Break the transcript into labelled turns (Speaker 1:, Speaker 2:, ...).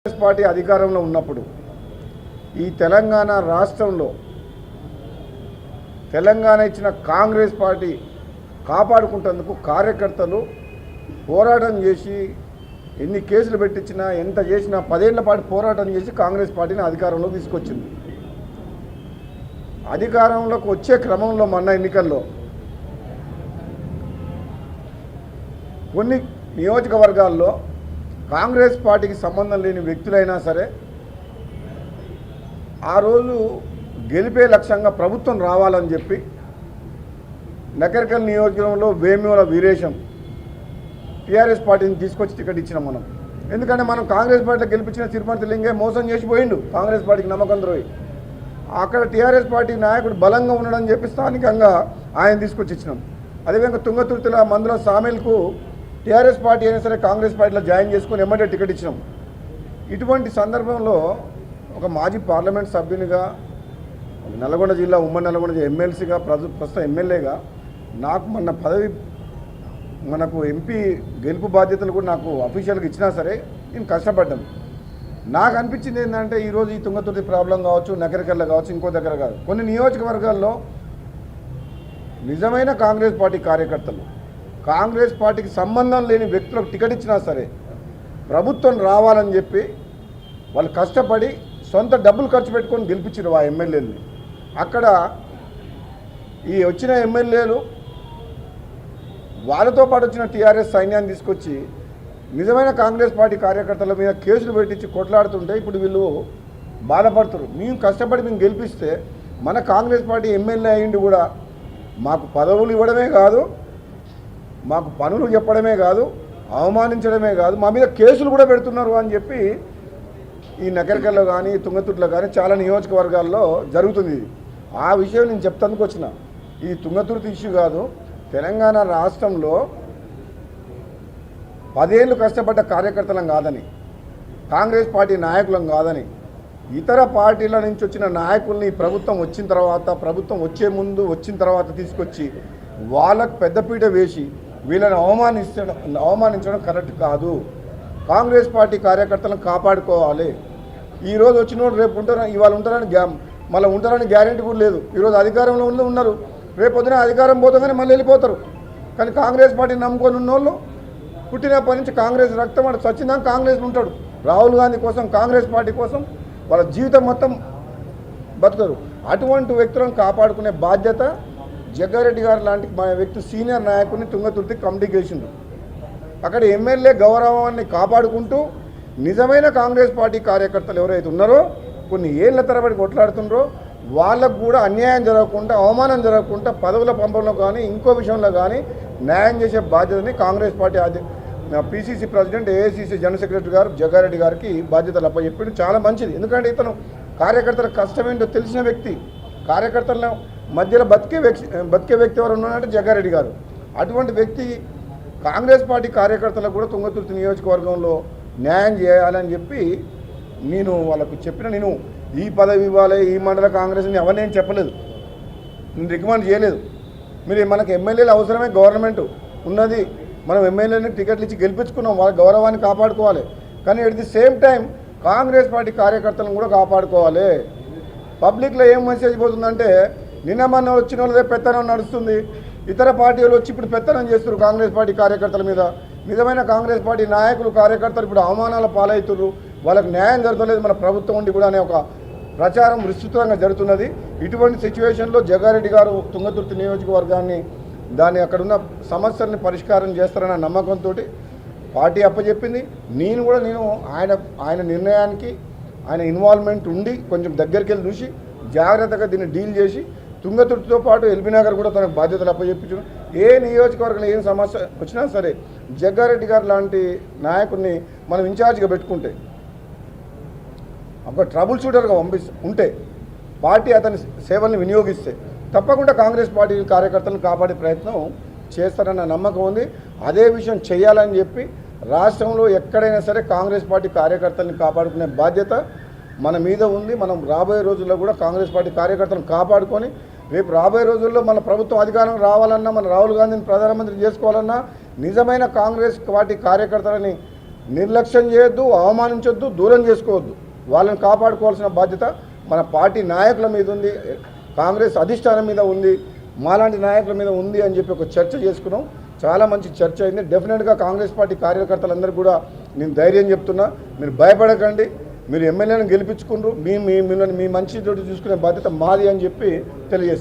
Speaker 1: Congress party అధికారంలో ఉన్నప్పుడు ఈ తెలంగాణ రాష్ట్రంలో తెలంగాణ ఇచ్చిన కాంగ్రెస్ పార్టీ కాపాడుకుంటేందుకు కార్యకర్తలు పోరాటం చేసి ఎన్ని కేసులు పెట్టించినా ఎంత చేసినా 10 ఏళ్ల పాటు పోరాటం చేసి కాంగ్రెస్ పార్టీని అధికారంలోకి తీసుకొచ్చింది. అధికారంలోకి వచ్చే క్రమంలో మొన్న ఎన్నికల్లో కొన్ని నియోజకవర్గాల్లో కాంగ్రెస్ పార్టీకి సంబంధం లేని వ్యక్తులైనా సరే ఆ రోజు గెలిపే లక్ష్యంగా ప్రభుత్వం రావాలని చెప్పి నకరికల్ నియోజకవర్గంలో వేమ్యూల వీరేశం టీఆర్ఎస్ పార్టీని తీసుకొచ్చి టికెట్ ఇచ్చినాం మనం. ఎందుకంటే మనం కాంగ్రెస్ పార్టీలో గెలిపించిన తిరుపతి లింగే మోసం చేసిపోయిండు, కాంగ్రెస్ పార్టీకి నమ్మకం ద్రోహి. అక్కడ టీఆర్ఎస్ పార్టీ నాయకుడు బలంగా ఉండడని చెప్పి స్థానికంగా ఆయన తీసుకొచ్చి ఇచ్చినాం. అదేవిధంగా తుంగతుర్తిల మందుల సామెల్కు టీఆర్ఎస్ పార్టీ అయినా సరే కాంగ్రెస్ పార్టీలో జాయిన్ చేసుకుని ఎమ్మటే టికెట్ ఇచ్చినాం. ఇటువంటి సందర్భంలో ఒక మాజీ పార్లమెంట్ సభ్యునిగా, నల్గొండ జిల్లా ఉమ్మడి నల్గొండ ఎమ్మెల్సీగా, ప్రస్తుతం ఎమ్మెల్యేగా నాకు మొన్న పదవి మనకు ఎంపీ గెలుపు బాధ్యతలు కూడా నాకు అఫీషియల్గా ఇచ్చినా సరే నేను కష్టపడ్డాను. నాకు అనిపించింది ఏంటంటే ఈరోజు ఈ తుంగతుర్తి ప్రాబ్లం కావచ్చు, నగరికల్లో కావచ్చు, ఇంకో దగ్గర కాదు, కొన్ని నియోజకవర్గాల్లో నిజమైన కాంగ్రెస్ పార్టీ కార్యకర్తలు, కాంగ్రెస్ పార్టీకి సంబంధం లేని వ్యక్తులకు టికెట్ ఇచ్చినా సరే ప్రభుత్వం రావాలని చెప్పి వాళ్ళు కష్టపడి సొంత డబ్బులు ఖర్చు పెట్టుకొని గెలిపించారు ఆ ఎమ్మెల్యేలని. అక్కడ ఈ వచ్చిన ఎమ్మెల్యేలు వాళ్ళతో పాటు వచ్చిన టీఆర్ఎస్ సైన్యాన్ని తీసుకొచ్చి నిజమైన కాంగ్రెస్ పార్టీ కార్యకర్తల మీద కేసులు పెట్టించి కొట్లాడుతుంటే ఇప్పుడు వీళ్ళు బాధపడుతున్నారు. మేము కష్టపడి మేము గెలిపిస్తే మన కాంగ్రెస్ పార్టీ ఎమ్మెల్యే అయ్యిండి కూడా మాకు పదవులు ఇవ్వడమే కాదు, మాకు పనులు చెప్పడమే కాదు, అవమానించడమే కాదు, మా మీద కేసులు కూడా పెడుతున్నారు అని చెప్పి ఈ నగరికల్లో కానీ తుంగతుర్తిలో కానీ చాలా నియోజకవర్గాల్లో జరుగుతుంది. ఆ విషయం నేను చెప్తానికి వచ్చిన ఈ తుంగతుర్తి ఇష్యూ కాదు, తెలంగాణ రాష్ట్రంలో 10 ఏళ్ళు కష్టపడ్డ కార్యకర్తలం కాదని, కాంగ్రెస్ పార్టీ నాయకులం కాదని, ఇతర పార్టీల నుంచి వచ్చిన నాయకుల్ని ప్రభుత్వం వచ్చిన తర్వాత, ప్రభుత్వం వచ్చే ముందు వచ్చిన తర్వాత తీసుకొచ్చి వాళ్ళకు పెద్దపీట వేసి వీళ్ళని అవమానించడం కరెక్ట్ కాదు. కాంగ్రెస్ పార్టీ కార్యకర్తలను కాపాడుకోవాలి. ఈరోజు వచ్చిన వాళ్ళు రేపు ఉంటారు, ఇవాళ ఉంటారని మళ్ళీ ఉంటారని గ్యారెంటీ కూడా లేదు. ఈరోజు అధికారంలో ఉన్నారు, రేపు పొద్దున అధికారం పోతామని మళ్ళీ వెళ్ళిపోతారు. కానీ కాంగ్రెస్ పార్టీని నమ్ముకొని ఉన్నోళ్ళు పుట్టినప్పటి నుంచి కాంగ్రెస్ రక్తం వాడు సచ్చిందాక కాంగ్రెస్లో ఉంటాడు. రాహుల్ గాంధీ కోసం, కాంగ్రెస్ పార్టీ కోసం వాళ్ళ జీవితం మొత్తం బతుకుతారు. అటువంటి వ్యక్తులను కాపాడుకునే బాధ్యత జగ్గారెడ్డి గారు లాంటి మా వ్యక్తి సీనియర్ నాయకుడిని తుంగతుర్తి కమిటీకి వేసిండు. అక్కడ ఎమ్మెల్యే గౌరవాన్ని కాపాడుకుంటూ నిజమైన కాంగ్రెస్ పార్టీ కార్యకర్తలు ఎవరైతే ఉన్నారో కొన్ని ఏళ్ల తరబడి కొట్లాడుతున్నారో వాళ్ళకు కూడా అన్యాయం జరగకుండా, అవమానం జరగకుండా పదవుల పంపడంలో కానీ ఇంకో విషయంలో కానీ న్యాయం చేసే బాధ్యతని Congress party PCC president, AICC general secretary గారు జగ్గారెడ్డి గారికి బాధ్యతలు అప్పచెప్పడం చాలా మంచిది. ఎందుకంటే ఇతను కార్యకర్తల కష్టం ఏంటో తెలిసిన వ్యక్తి, కార్యకర్తల మధ్యలో బతికే వ్యక్తి ఎవరు ఉన్నారంటే జగ్గారెడ్డి గారు. అటువంటి వ్యక్తి కాంగ్రెస్ పార్టీ కార్యకర్తలకు కూడా తుంగతుర్తి నియోజకవర్గంలో న్యాయం చేయాలని చెప్పి నేను వాళ్ళకు చెప్పిన. నేను ఈ పదవి ఇవ్వాలి, ఈ మండల కాంగ్రెస్ని ఎవరిని ఏం చెప్పలేదు, నేను రికమెండ్ చేయలేదు. మీరు మనకు ఎమ్మెల్యేలు అవసరమే, గవర్నమెంట్ ఉన్నది, మనం ఎమ్మెల్యేని టికెట్లు ఇచ్చి గెలిపించుకున్నాం, వాళ్ళ గౌరవాన్ని కాపాడుకోవాలి. కానీ at the same time Congress party కార్యకర్తలను కూడా కాపాడుకోవాలి. పబ్లిక్లో ఏం మెసేజ్ పోతుందంటే నిన్న మొన్న వచ్చిన వాళ్ళదే పెత్తనం నడుస్తుంది, ఇతర పార్టీలు వచ్చి ఇప్పుడు పెత్తనం చేస్తున్నారు కాంగ్రెస్ పార్టీ కార్యకర్తల మీద. నిజమైన కాంగ్రెస్ పార్టీ నాయకులు, కార్యకర్తలు ఇప్పుడు అవమానాల పాలవుతున్నారు, వాళ్ళకు న్యాయం జరగలేదు మన ప్రభుత్వం ఉండి కూడా అనే ఒక ప్రచారం విస్తృతంగా జరుగుతున్నది. ఇటువంటి సిచ్యువేషన్లో జగ్గారెడ్డి గారు తుంగతుర్తి నియోజకవర్గాన్ని అక్కడున్న సమస్యల్ని పరిష్కారం చేస్తారన్న నమ్మకంతో పార్టీ అప్పచెప్పింది. నేను ఆయన నిర్ణయానికి ఆయన ఇన్వాల్వ్మెంట్ ఉండి కొంచెం దగ్గరికి వెళ్ళి చూసి జాగ్రత్తగా దీన్ని డీల్ చేసి తుంగతుర్తితో పాటు ఎల్బీనగర్ కూడా తనకు బాధ్యతలు అప్పచెప్పించడం. ఏ నియోజకవర్గంలో ఏం సమస్య వచ్చినా సరే జగ్గారెడ్డి గారు లాంటి నాయకుడిని మనం ఇన్ఛార్జ్గా పెట్టుకుంటే, ఒక ట్రబుల్ షూటర్గా ఉంటే, పార్టీ అతని సేవల్ని వినియోగిస్తే తప్పకుండా కాంగ్రెస్ పార్టీ కార్యకర్తలను కాపాడే ప్రయత్నం చేస్తారన్న నమ్మకం ఉంది. అదే విషయం చేయాలని చెప్పి రాష్ట్రంలో ఎక్కడైనా సరే కాంగ్రెస్ పార్టీ కార్యకర్తల్ని కాపాడుకునే బాధ్యత మన మీద ఉంది. మనం రాబోయే రోజుల్లో కూడా కాంగ్రెస్ పార్టీ కార్యకర్తలను కాపాడుకొని రేపు రాబోయే రోజుల్లో మన ప్రభుత్వం అధికారం రావాలన్నా, మన రాహుల్ గాంధీని ప్రధానమంత్రి చేసుకోవాలన్నా నిజమైన కాంగ్రెస్ పార్టీ కార్యకర్తలని నిర్లక్ష్యం చేయొద్దు, అవమానించొద్దు, దూరం చేసుకోవద్దు. వాళ్ళని కాపాడుకోవాల్సిన బాధ్యత మన పార్టీ నాయకుల మీద ఉంది, కాంగ్రెస్ అధిష్టానం మీద ఉంది, మాలాంటి నాయకుల మీద ఉంది అని చెప్పి ఒక చర్చ చేసుకున్నాం. చాలా మంచి చర్చ అయింది. డెఫినెట్గా కాంగ్రెస్ పార్టీ కార్యకర్తలందరూ కూడా నేను ధైర్యం చెప్తున్నా, మీరు భయపడకండి, మీరు ఎమ్మెల్యేలను గెలిపించుకున్నారు, మీ మంచి తోటి చూసుకునే బాధ్యత మాది అని చెప్పి తెలియజేస్తున్నాను.